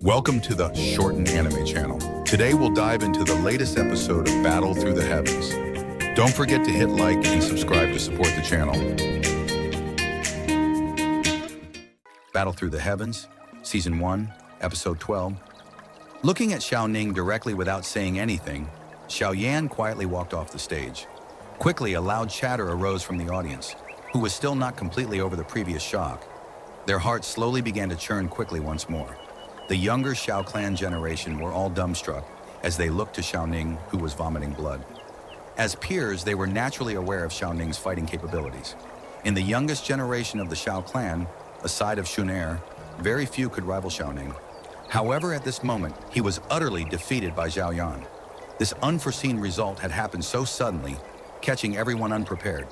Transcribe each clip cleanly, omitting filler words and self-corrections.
Welcome to the Shorten anime channel. Today we'll dive into the latest episode of Battle Through the Heavens. Don't forget to hit like and subscribe to support the channel. Battle Through the Heavens, Season 1, Episode 12. Looking at Xiao Ning directly without saying anything, Xiao Yan quietly walked off the stage. Quickly, a loud chatter arose from the audience, who was still not completely over the previous shock. Their hearts slowly began to churn quickly once more. The younger Xiao clan generation were all dumbstruck as they looked to Xiao Ning, who was vomiting blood. As peers, they were naturally aware of Xiao Ning's fighting capabilities. In the youngest generation of the Xiao clan, aside of Shun'er, very few could rival Xiao Ning. However, at this moment, he was utterly defeated by Xiao Yan. This unforeseen result had happened so suddenly, catching everyone unprepared.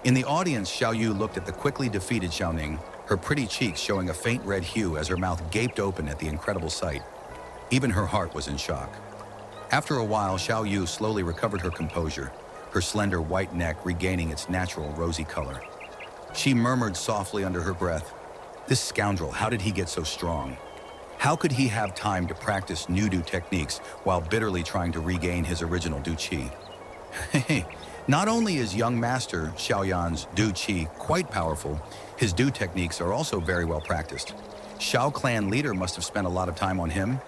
In the audience, Xiao Yu looked at the quickly defeated Xiao Ning, her pretty cheeks showing a faint red hue as her mouth gaped open at the incredible sight. Even her heart was in shock. After a while, Xiao Yu slowly recovered her composure, her slender white neck regaining its natural rosy color. She murmured softly under her breath, "This scoundrel, how did he get so strong? How could he have time to practice new Du techniques while bitterly trying to regain his original Du Qi?" Not only is young master Xiao Yan's Du Qi quite powerful, his Du techniques are also very well practiced. Xiao clan leader must have spent a lot of time on him.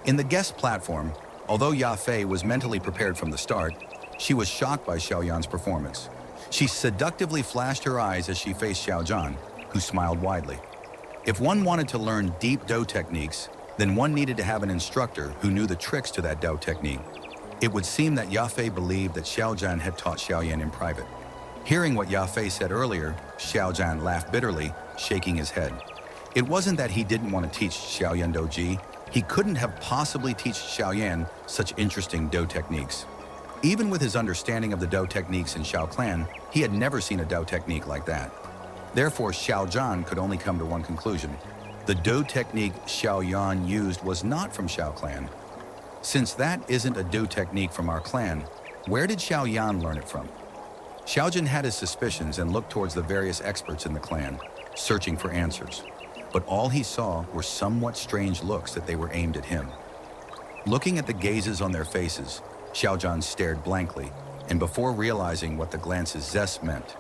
In the guest platform, although Ya Fei was mentally prepared from the start, she was shocked by Xiao Yan's performance. She seductively flashed her eyes as she faced Xiao Zhan, who smiled widely. If one wanted to learn deep Dou techniques, then one needed to have an instructor who knew the tricks to that Dou technique. It would seem that Ya Fei believed that Xiao Zhan had taught Xiao Yan in private. Hearing what Ya Fei said earlier, Xiao Zhan laughed bitterly, shaking his head. It wasn't that he didn't want to teach Xiao Yan Douji. He couldn't have possibly taught Xiao Yan such interesting Dou techniques. Even with his understanding of the Dou techniques in Xiao clan, he had never seen a Dou technique like that. Therefore, Xiao Zhan could only come to one conclusion. The Dou technique Xiao Yan used was not from Xiao clan. Since that isn't a Dou technique from our clan, where did Xiao Yan learn it from? Xiao Jin had his suspicions and looked towards the various experts in the clan, searching for answers. But all he saw were somewhat strange looks that they were aimed at him. Looking at the gazes on their faces, Xiao Zhan stared blankly, and before realizing what the glances' zest meant,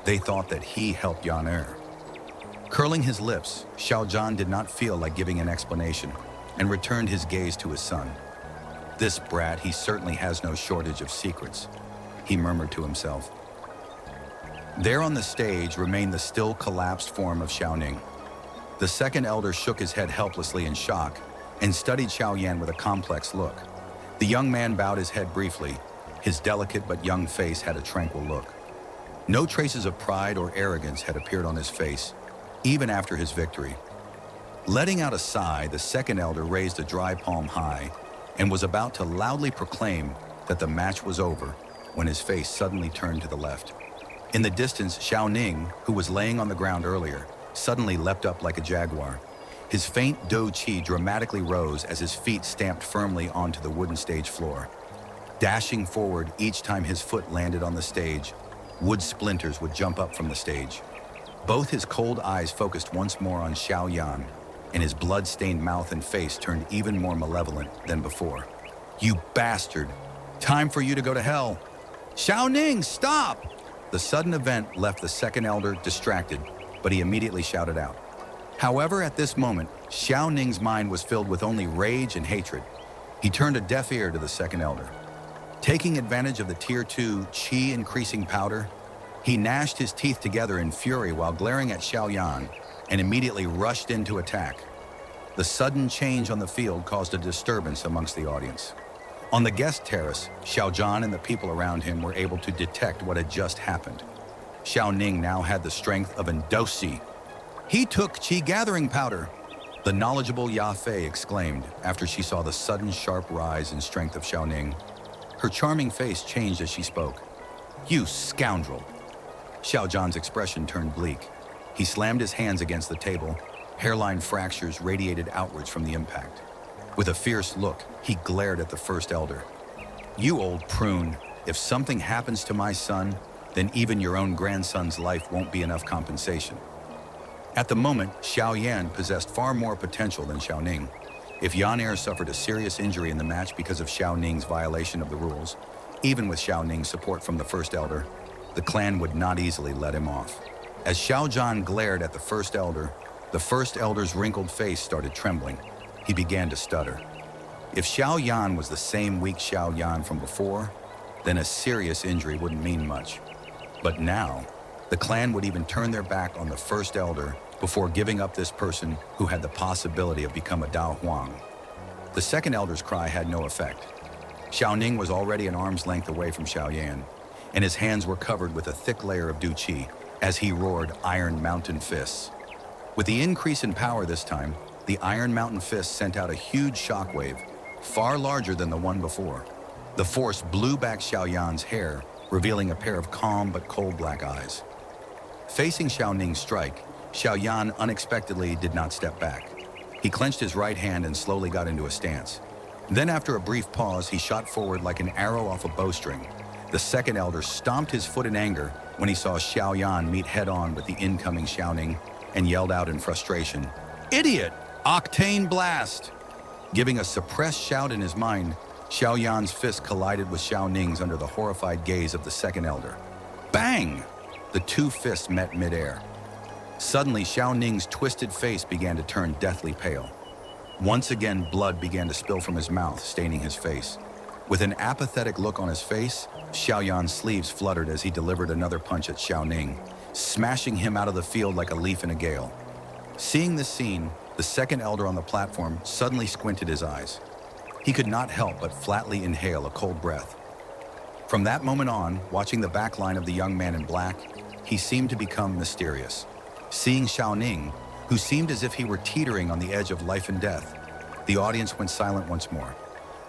they thought that he helped Yan Er. Curling his lips, Xiao Zhan did not feel like giving an explanation and returned his gaze to his son. "This brat, he certainly has no shortage of secrets," he murmured to himself. There on the stage remained the still collapsed form of Xiao Ning. The second elder shook his head helplessly in shock and studied Xiao Yan with a complex look. The young man bowed his head briefly. His delicate but young face had a tranquil look. No traces of pride or arrogance had appeared on his face, even after his victory. Letting out a sigh, the second elder raised a dry palm high and was about to loudly proclaim that the match was over when his face suddenly turned to the left. In the distance, Xiao Ning, who was laying on the ground earlier, suddenly leapt up like a jaguar. His faint Dou Qi dramatically rose as his feet stamped firmly onto the wooden stage floor. Dashing forward each time his foot landed on the stage, wood splinters would jump up from the stage. Both his cold eyes focused once more on Xiao Yan, and his blood-stained mouth and face turned even more malevolent than before. "You bastard! Time for you to go to hell! Xiao Ning, stop!" The sudden event left the second elder distracted, but he immediately shouted out. However, at this moment, Xiao Ning's mind was filled with only rage and hatred. He turned a deaf ear to the second elder. Taking advantage of the Tier 2 Qi-increasing powder, he gnashed his teeth together in fury while glaring at Xiao Yan, and immediately rushed in to attack. The sudden change on the field caused a disturbance amongst the audience. On the guest terrace, Xiao Zhan and the people around him were able to detect what had just happened. Xiao Ning now had the strength of an dosi. "He took Qi gathering powder!" The knowledgeable Ya Fei exclaimed after she saw the sudden sharp rise in strength of Xiao Ning. Her charming face changed as she spoke. "You scoundrel!" Xiao Zhan's expression turned bleak. He slammed his hands against the table. Hairline fractures radiated outwards from the impact. With a fierce look, he glared at the first elder. "You old prune, if something happens to my son, then even your own grandson's life won't be enough compensation." At the moment, Xiao Yan possessed far more potential than Xiao Ning. If Yan Er suffered a serious injury in the match because of Xiao Ning's violation of the rules, even with Xiao Ning's support from the First Elder, the clan would not easily let him off. As Xiao Zhan glared at the First Elder's wrinkled face started trembling. He began to stutter. If Xiao Yan was the same weak Xiao Yan from before, then a serious injury wouldn't mean much. But now, the clan would even turn their back on the First Elder before giving up this person who had the possibility of becoming a Dao Huang. The Second Elder's cry had no effect. Xiao Ning was already an arm's length away from Xiao Yan, and his hands were covered with a thick layer of Du Qi as he roared Iron Mountain Fists. With the increase in power this time, the Iron Mountain Fist sent out a huge shockwave, far larger than the one before. The force blew back Xiao Yan's hair, revealing a pair of calm but cold black eyes. Facing Xiao Ning's strike, Xiao Yan unexpectedly did not step back. He clenched his right hand and slowly got into a stance. Then after a brief pause, he shot forward like an arrow off a bowstring. The Second Elder stomped his foot in anger when he saw Xiao Yan meet head-on with the incoming Xiao Ning and yelled out in frustration, "Idiot! Octane Blast!" Giving a suppressed shout in his mind, Xiao Yan's fist collided with Xiao Ning's under the horrified gaze of the Second Elder. Bang! The two fists met midair. Suddenly, Xiao Ning's twisted face began to turn deathly pale. Once again, blood began to spill from his mouth, staining his face. With an apathetic look on his face, Xiao Yan's sleeves fluttered as he delivered another punch at Xiao Ning, smashing him out of the field like a leaf in a gale. Seeing this scene, the Second Elder on the platform suddenly squinted his eyes. He could not help but flatly inhale a cold breath. From that moment on, watching the back line of the young man in black, he seemed to become mysterious. Seeing Xiao Ning, who seemed as if he were teetering on the edge of life and death, the audience went silent once more.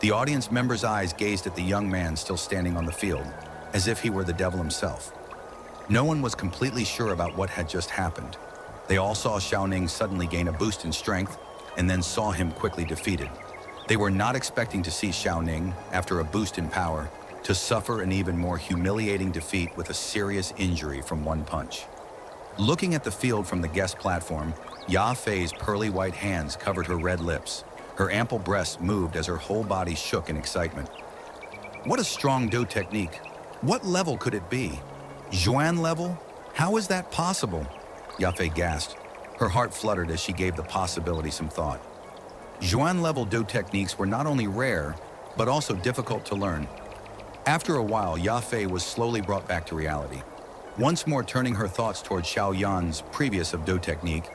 The audience members' eyes gazed at the young man still standing on the field, as if he were the devil himself. No one was completely sure about what had just happened. They all saw Xiao Ning suddenly gain a boost in strength, and then saw him quickly defeated. They were not expecting to see Xiao Ning, after a boost in power, to suffer an even more humiliating defeat with a serious injury from one punch. Looking at the field from the guest platform, Ya Fei's pearly white hands covered her red lips. Her ample breasts moved as her whole body shook in excitement. What a strong Do technique. What level could it be? Zhuan level? How is that possible? Ya Fei gasped. Her heart fluttered as she gave the possibility some thought. Zhuan level Do techniques were not only rare, but also difficult to learn. After a while, Ya Fei was slowly brought back to reality. Once more turning her thoughts toward Xiao Yan's previous of Do technique,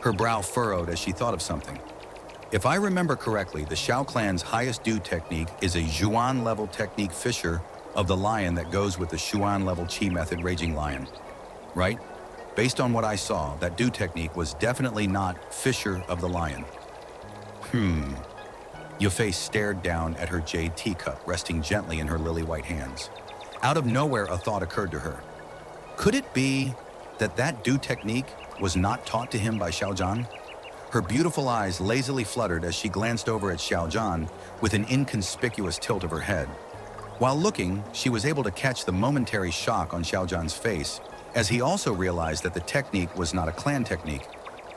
her brow furrowed as she thought of something. If I remember correctly, the Xiao clan's highest Do technique is a Zhuan level technique Fisher of the Lion that goes with the Xuan level Qi method Raging Lion. Right? Based on what I saw, that Do technique was definitely not Fisher of the Lion. Yufei stared down at her jade teacup resting gently in her lily-white hands. Out of nowhere, a thought occurred to her. Could it be that Do technique was not taught to him by Xiao Zhan? Her beautiful eyes lazily fluttered as she glanced over at Xiao Zhan with an inconspicuous tilt of her head. While looking, she was able to catch the momentary shock on Xiao Zhan's face, as he also realized that the technique was not a clan technique.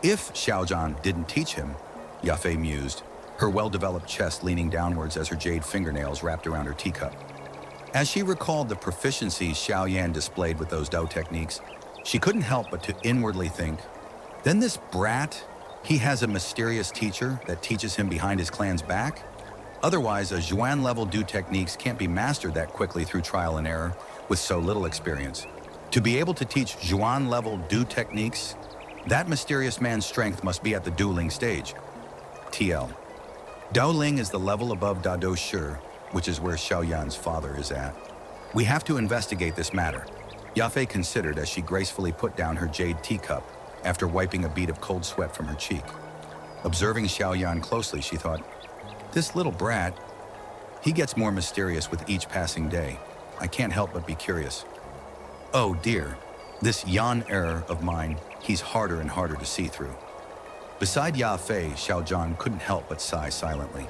If Xiao Zhan didn't teach him, Ya Fei mused, her well-developed chest leaning downwards as her jade fingernails wrapped around her teacup. As she recalled the proficiencies Xiao Yan displayed with those Do techniques, she couldn't help but to inwardly think, then this brat, he has a mysterious teacher that teaches him behind his clan's back? Otherwise, a Zhuan-level Do techniques can't be mastered that quickly through trial and error with so little experience. To be able to teach Zhuan-level Do techniques, that mysterious man's strength must be at the dueling stage. TL. Dao Ling is the level above Dado Shi, which is where Xiao Yan's father is at. We have to investigate this matter. Ya Fei considered as she gracefully put down her jade teacup after wiping a bead of cold sweat from her cheek. Observing Xiao Yan closely, she thought, this little brat, he gets more mysterious with each passing day. I can't help but be curious. Oh dear, this Yan error of mine, he's harder and harder to see through. Beside Ya Fei, Xiao Zhan couldn't help but sigh silently.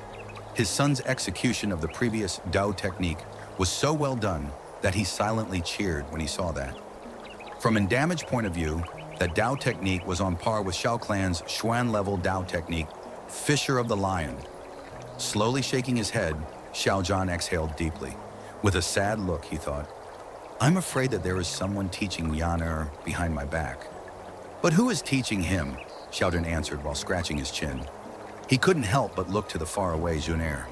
His son's execution of the previous Dao technique was so well done that he silently cheered when he saw that. From a damage point of view, that Dao technique was on par with Shao Clan's Xuan-level Dao technique, Fisher of the Lion. Slowly shaking his head, Xiao Zhan exhaled deeply. With a sad look, he thought, I'm afraid that there is someone teaching Yan behind my back. But who is teaching him? Xiaodun answered while scratching his chin. He couldn't help but look to the faraway Junair.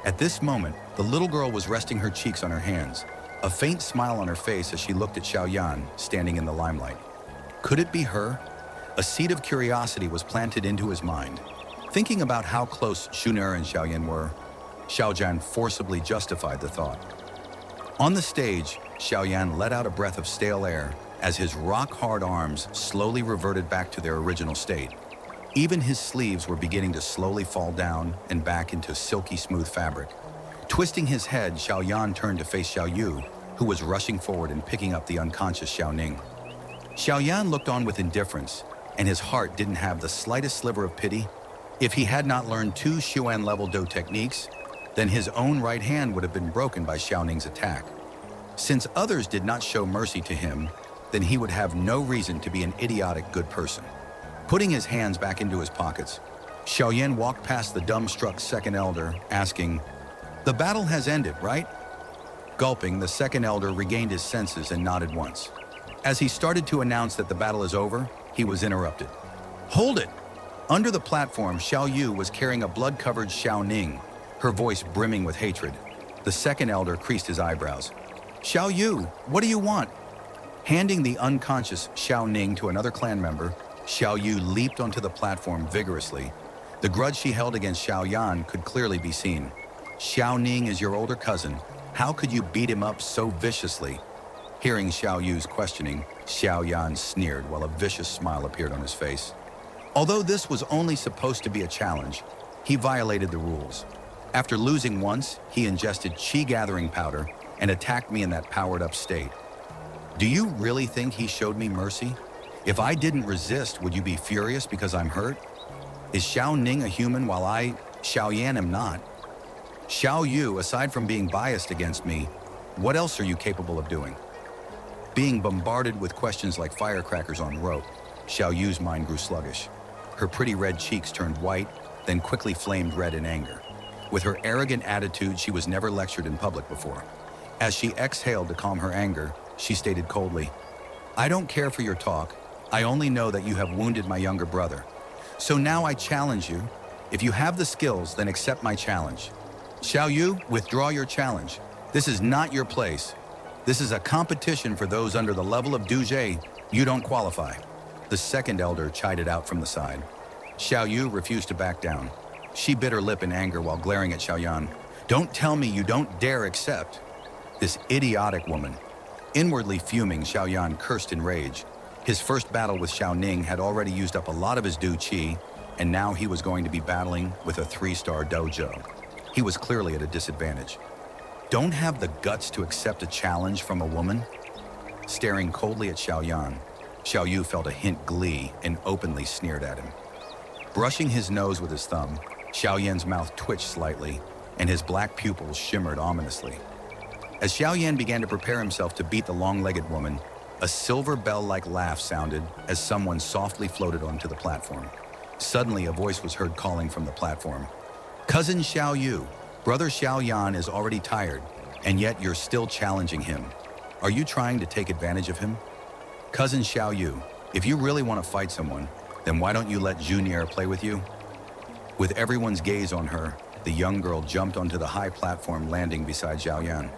At this moment, the little girl was resting her cheeks on her hands, a faint smile on her face as she looked at Xiaoyan, standing in the limelight. Could it be her? A seed of curiosity was planted into his mind. Thinking about how close Junair and Xiaoyan were, Xiaoyan forcibly justified the thought. On the stage, Xiaoyan let out a breath of stale air as his rock-hard arms slowly reverted back to their original state. Even his sleeves were beginning to slowly fall down and back into silky smooth fabric. Twisting his head, Xiaoyan turned to face Xiaoyu, who was rushing forward and picking up the unconscious Xiaoning. Xiaoyan looked on with indifference, and his heart didn't have the slightest sliver of pity. If he had not learned 2 Xuan-level Do techniques, then his own right hand would have been broken by Xiaoning's attack. Since others did not show mercy to him, then he would have no reason to be an idiotic good person. Putting his hands back into his pockets, Xiaoyan walked past the dumbstruck second elder, asking, The battle has ended, right? Gulping, the second elder regained his senses and nodded once. As he started to announce that the battle is over, he was interrupted. Hold it! Under the platform, Xiao Yu was carrying a blood-covered Xiao Ning, her voice brimming with hatred. The second elder creased his eyebrows. Xiao Yu, what do you want? Handing the unconscious Xiao Ning to another clan member, Xiao Yu leaped onto the platform vigorously. The grudge she held against Xiao Yan could clearly be seen. Xiao Ning is your older cousin. How could you beat him up so viciously? Hearing Xiao Yu's questioning, Xiao Yan sneered while a vicious smile appeared on his face. Although this was only supposed to be a challenge, he violated the rules. After losing once, he ingested qi gathering powder and attacked me in that powered-up state. Do you really think he showed me mercy? If I didn't resist, would you be furious because I'm hurt? Is Xiao Ning a human while I, Xiao Yan, am not? Xiao Yu, aside from being biased against me, what else are you capable of doing? Being bombarded with questions like firecrackers on rope, Xiao Yu's mind grew sluggish. Her pretty red cheeks turned white, then quickly flamed red in anger. With her arrogant attitude, she was never lectured in public before. As she exhaled to calm her anger, she stated coldly, I don't care for your talk. I only know that you have wounded my younger brother. So now I challenge you. If you have the skills, then accept my challenge. Xiao Yu, withdraw your challenge. This is not your place. This is a competition for those under the level of Duje. You don't qualify. The second elder chided out from the side. Xiao Yu refused to back down. She bit her lip in anger while glaring at Xiao Yan. Don't tell me you don't dare accept. This idiotic woman. Inwardly fuming, Xiao Yan cursed in rage. His first battle with Xiao Ning had already used up a lot of his Du Qi, and now he was going to be battling with a 3-star dojo. He was clearly at a disadvantage. Don't have the guts to accept a challenge from a woman? Staring coldly at Xiao Yan, Xiao Yu felt a hint glee and openly sneered at him. Brushing his nose with his thumb, Xiao Yan's mouth twitched slightly, and his black pupils shimmered ominously. As Xiao Yan began to prepare himself to beat the long-legged woman, a silver bell-like laugh sounded as someone softly floated onto the platform. Suddenly, a voice was heard calling from the platform. Cousin Xiao Yu, brother Xiao Yan is already tired, and yet you're still challenging him. Are you trying to take advantage of him? Cousin Xiao Yu, if you really want to fight someone, then why don't you let Junior play with you? With everyone's gaze on her, the young girl jumped onto the high platform landing beside Xiao Yan.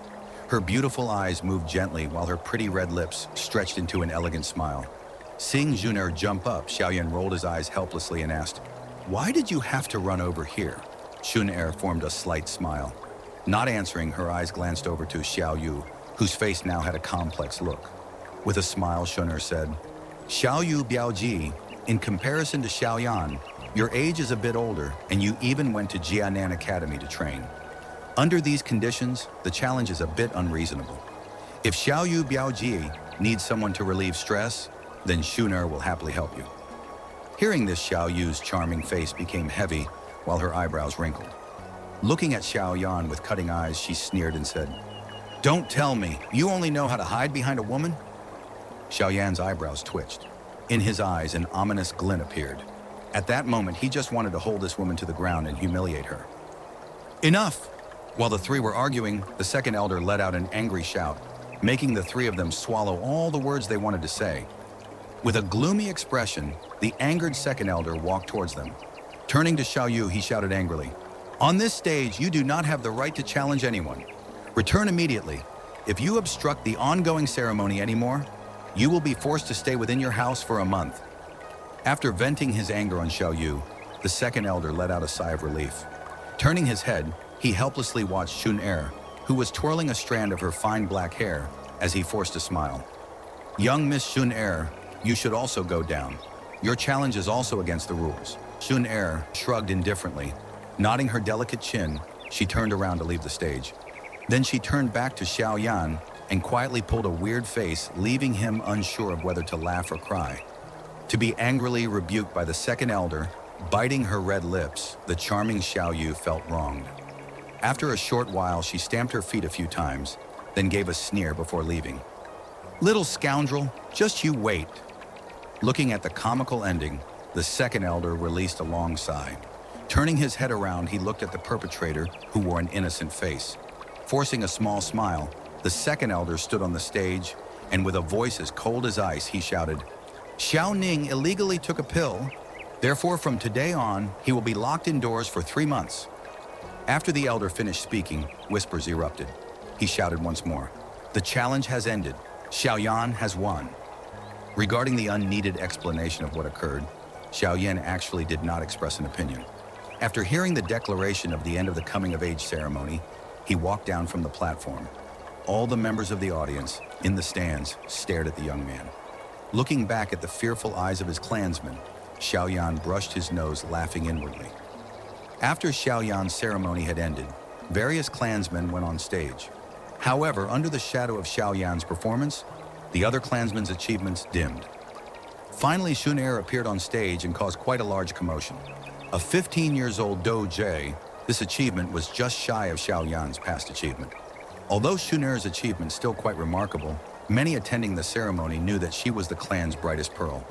Her beautiful eyes moved gently while her pretty red lips stretched into an elegant smile. Seeing Junior jump up, Xiao Yan rolled his eyes helplessly and asked, Why did you have to run over here? Junior formed a slight smile. Not answering, her eyes glanced over to Xiao Yu, whose face now had a complex look. With a smile, Junior said, Xiao Yu Biaoji, in comparison to Xiao Yan, your age is a bit older, and you even went to Jianan Academy to train. Under these conditions, the challenge is a bit unreasonable. If Xiao Yu Biaoji needs someone to relieve stress, then Shuner will happily help you. Hearing this, Xiao Yu's charming face became heavy while her eyebrows wrinkled. Looking at Xiao Yan with cutting eyes, she sneered and said, Don't tell me, you only know how to hide behind a woman? Xiao Yan's eyebrows twitched. In his eyes, an ominous glint appeared. At that moment, he just wanted to hold this woman to the ground and humiliate her. Enough! While the three were arguing, the second elder let out an angry shout, making the three of them swallow all the words they wanted to say. With a gloomy expression, the angered second elder walked towards them. Turning to Xiaoyu, he shouted angrily, "On this stage, you do not have the right to challenge anyone. Return immediately. If you obstruct the ongoing ceremony anymore, you will be forced to stay within your house for a month." After venting his anger on Xiaoyu, the second elder let out a sigh of relief. Turning his head, he helplessly watched Shun-Er, who was twirling a strand of her fine black hair, as he forced a smile. "Young Miss Shun-Er, you should also go down. Your challenge is also against the rules." Shun-Er shrugged indifferently. Nodding her delicate chin, she turned around to leave the stage. Then she turned back to Xiaoyan and quietly pulled a weird face, leaving him unsure of whether to laugh or cry. To be angrily rebuked by the second elder, biting her red lips, the charming Xiaoyu felt wronged. After a short while, she stamped her feet a few times, then gave a sneer before leaving. "Little scoundrel, just you wait." Looking at the comical ending, the second elder released a long sigh. Turning his head around, he looked at the perpetrator, who wore an innocent face. Forcing a small smile, the second elder stood on the stage, and with a voice as cold as ice, he shouted, "Xiao Ning illegally took a pill. Therefore, from today on, he will be locked indoors for 3 months." After the elder finished speaking, whispers erupted. He shouted once more, "The challenge has ended. Xiaoyan has won." Regarding the unneeded explanation of what occurred, Xiaoyan actually did not express an opinion. After hearing the declaration of the end of the coming-of-age ceremony, he walked down from the platform. All the members of the audience, in the stands, stared at the young man. Looking back at the fearful eyes of his clansmen, Xiaoyan brushed his nose, laughing inwardly. After Xiaoyan's ceremony had ended, various clansmen went on stage. However, under the shadow of Xiaoyan's performance, the other clansmen's achievements dimmed. Finally, Shun-Er appeared on stage and caused quite a large commotion. A 15-years-old Do-Jie, this achievement was just shy of Xiaoyan's past achievement. Although Shun-Er's achievement still quite remarkable, many attending the ceremony knew that she was the clan's brightest pearl.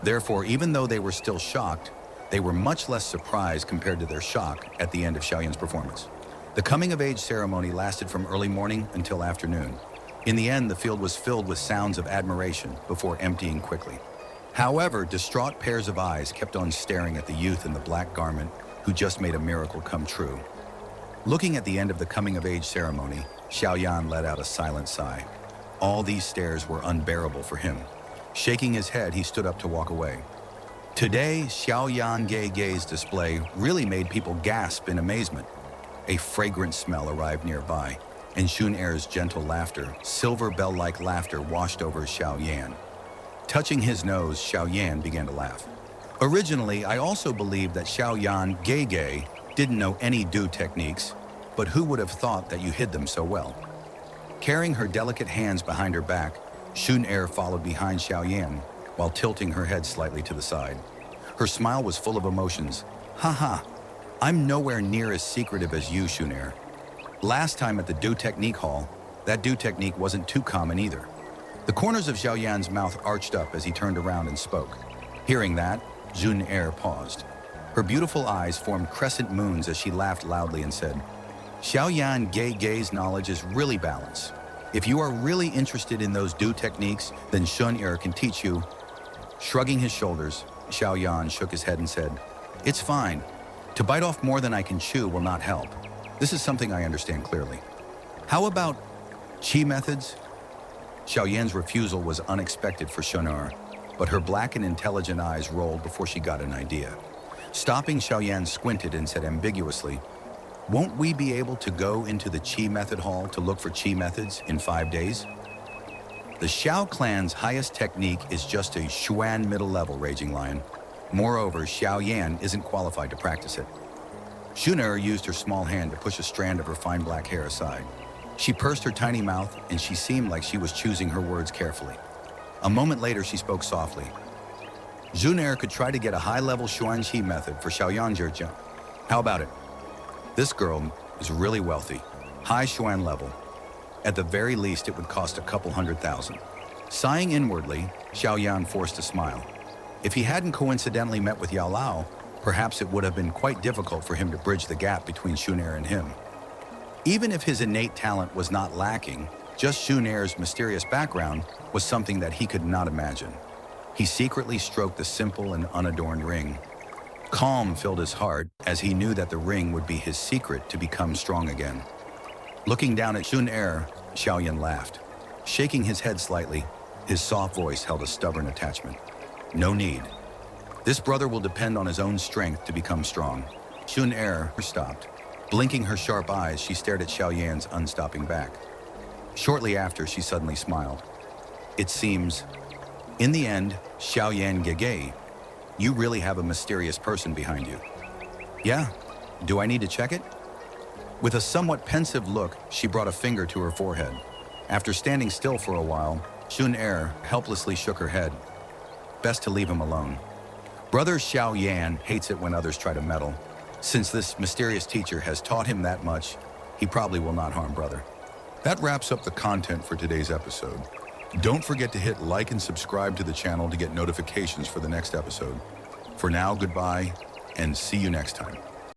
Therefore, even though they were still shocked, they were much less surprised compared to their shock at the end of Xiaoyan's performance. The coming-of-age ceremony lasted from early morning until afternoon. In the end, the field was filled with sounds of admiration before emptying quickly. However, distraught pairs of eyes kept on staring at the youth in the black garment who just made a miracle come true. Looking at the end of the coming-of-age ceremony, Xiaoyan let out a silent sigh. All these stares were unbearable for him. Shaking his head, he stood up to walk away. Today, Xiaoyan Gei's display really made people gasp in amazement. A fragrant smell arrived nearby, and Shun-Er's gentle laughter, silver bell-like laughter, washed over Xiaoyan. Touching his nose, Xiaoyan began to laugh. Originally, I also believed that Xiaoyan Gei didn't know any do techniques, but who would have thought that you hid them so well? Carrying her delicate hands behind her back, Shun-Er followed behind Xiaoyan while tilting her head slightly to the side. Her smile was full of emotions. "Haha, I'm nowhere near as secretive as you, Shun-Er. Last time at the do technique hall, that do technique wasn't too common either." The corners of Xiaoyan's mouth arched up as he turned around and spoke. Hearing that, Shun-Er paused. Her beautiful eyes formed crescent moons as she laughed loudly and said, "Xiaoyan Gei's knowledge is really balanced. If you are really interested in those do techniques, then Shun-Er can teach you." Shrugging his shoulders, Xiaoyan shook his head and said, "It's fine. To bite off more than I can chew will not help. This is something I understand clearly. How about qi methods?" Xiaoyan's refusal was unexpected for Shun-Er, but her black and intelligent eyes rolled before she got an idea. Stopping, Xiaoyan squinted and said ambiguously, "Won't we be able to go into the qi method hall to look for qi methods in 5 days?" The Xiao clan's highest technique is just a Xuan middle level, Raging Lion. Moreover, Xiaoyan isn't qualified to practice it. Shun-Er used her small hand to push a strand of her fine black hair aside. She pursed her tiny mouth, and she seemed like she was choosing her words carefully. A moment later, she spoke softly. "Shun-Er could try to get a high-level Xuan Qi method for Xiaoyan Zhejiang. How about it? This girl is really wealthy, high Xuan level. At the very least, it would cost a couple $100,000. Sighing inwardly, Xiaoyan forced a smile. If he hadn't coincidentally met with Yao Lao, perhaps it would have been quite difficult for him to bridge the gap between Shun and him. Even if his innate talent was not lacking, just Shun's mysterious background was something that he could not imagine. He secretly stroked the simple and unadorned ring. Calm filled his heart as he knew that the ring would be his secret to become strong again. Looking down at Shun, Xiaoyan laughed. Shaking his head slightly, his soft voice held a stubborn attachment. No need. This brother will depend on his own strength to become strong. Shun stopped. Blinking her sharp eyes, she stared at Xiaoyan's unstopping back. Shortly after, she suddenly smiled. It seems, in the end, Xiaoyan Gege, you really have a mysterious person behind you. Yeah? Do I need to check it? With a somewhat pensive look, she brought a finger to her forehead. After standing still for a while, Shun helplessly shook her head. Best to leave him alone. Brother Xiaoyan hates it when others try to meddle. Since this mysterious teacher has taught him that much, he probably will not harm brother. That wraps up the content for today's episode. Don't forget to hit like and subscribe to the channel to get notifications for the next episode. For now, goodbye, and see you next time.